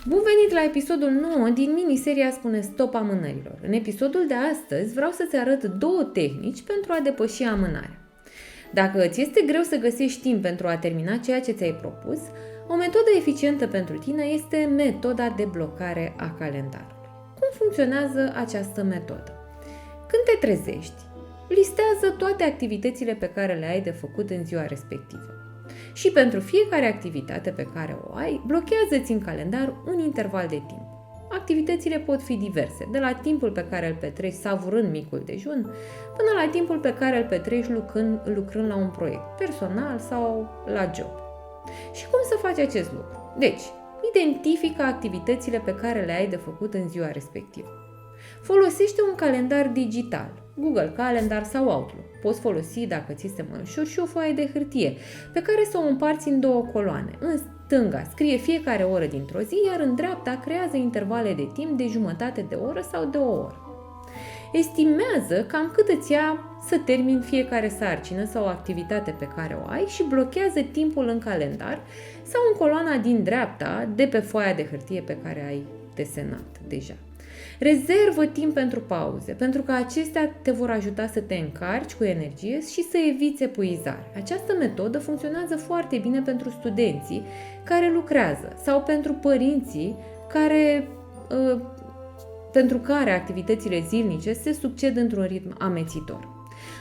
Bun venit la episodul 9 din miniseria Spune Stop amânărilor. În episodul de astăzi vreau să-ți arăt 2 tehnici pentru a depăși amânarea. Dacă îți este greu să găsești timp pentru a termina ceea ce ți-ai propus, o metodă eficientă pentru tine este metoda de blocare a calendarului. Cum funcționează această metodă? Când te trezești, listează toate activitățile pe care le ai de făcut în ziua respectivă. Și pentru fiecare activitate pe care o ai, blochează-ți în calendar un interval de timp. Activitățile pot fi diverse, de la timpul pe care îl petreci savurând micul dejun, până la timpul pe care îl petreci lucrând la un proiect personal sau la job. Și cum să faci acest lucru? Deci, identifică activitățile pe care le ai de făcut în ziua respectivă. Folosește un calendar digital, Google Calendar sau Outlook. Poți folosi, dacă ți este mai ușor, și o foaie de hârtie, pe care să o împarți în 2 coloane. În stânga scrie fiecare oră dintr-o zi, iar în dreapta creează intervale de timp de jumătate de oră sau de o oră. Estimează cam cât îți ia să termini fiecare sarcină sau activitate pe care o ai și blochează timpul în calendar sau în coloana din dreapta de pe foaia de hârtie pe care ai desenat deja. Rezervă timp pentru pauze, pentru că acestea te vor ajuta să te încarci cu energie și să eviți epuizarea. Această metodă funcționează foarte bine pentru studenții care lucrează sau pentru părinții pentru care activitățile zilnice se succed într-un ritm amețitor.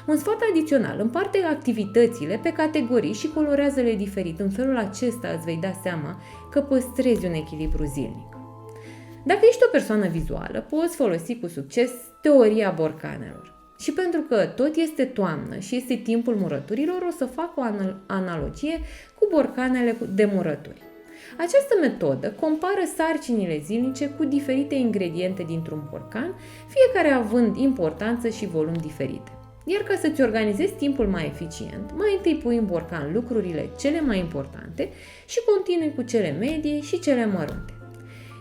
Un sfat adițional: împarte activitățile pe categorii și colorează-le diferit. În felul acesta îți vei da seama că păstrezi un echilibru zilnic. Dacă ești o persoană vizuală, poți folosi cu succes teoria borcanelor. Și pentru că tot este toamnă și este timpul murăturilor, o să fac o analogie cu borcanele de murături. Această metodă compară sarcinile zilnice cu diferite ingrediente dintr-un borcan, fiecare având importanță și volum diferite. Iar ca să-ți organizezi timpul mai eficient, mai întâi pui în borcan lucrurile cele mai importante și continui cu cele medii și cele mărunte.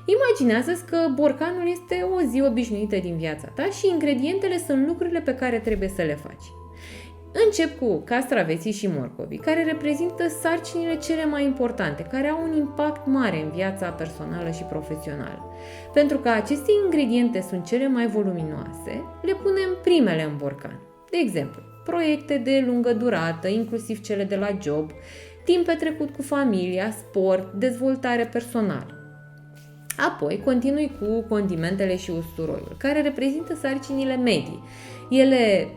Imaginează-ți că borcanul este o zi obișnuită din viața ta și ingredientele sunt lucrurile pe care trebuie să le faci. Încep cu castraveții și morcovii, care reprezintă sarcinile cele mai importante, care au un impact mare în viața personală și profesională. Pentru că aceste ingrediente sunt cele mai voluminoase, le punem primele în borcan. De exemplu, proiecte de lungă durată, inclusiv cele de la job, timp petrecut cu familia, sport, dezvoltare personală. Apoi continui cu condimentele și usturoiul, care reprezintă sarcinile medii. Ele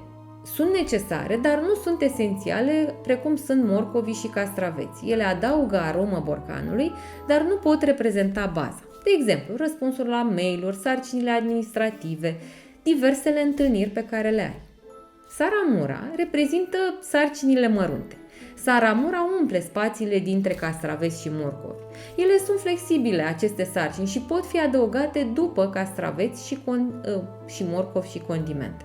sunt necesare, dar nu sunt esențiale, precum sunt morcovii și castraveții. Ele adaugă aromă borcanului, dar nu pot reprezenta baza. De exemplu, răspunsuri la mail-uri, sarcinile administrative, diversele întâlniri pe care le ai. Saramura reprezintă sarcinile mărunte. Saramura umple spațiile dintre castraveți și morcovi. Ele sunt flexibile, aceste sarcini, și pot fi adăugate după castraveți și morcovi și condimente.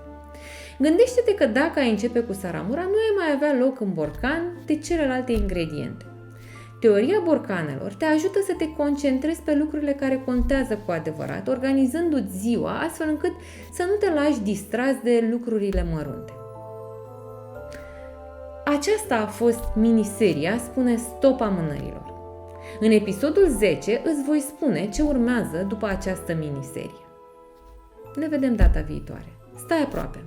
Gândește-te că dacă ai începe cu saramura, nu ai mai avea loc în borcan de celelalte ingrediente. Teoria borcanelor te ajută să te concentrezi pe lucrurile care contează cu adevărat, organizându-ți ziua astfel încât să nu te lași distras de lucrurile mărunte. Aceasta a fost miniseria Spune Stop amânărilor. În episodul 10 îți voi spune ce urmează după această miniserie. Ne vedem data viitoare. Stai aproape!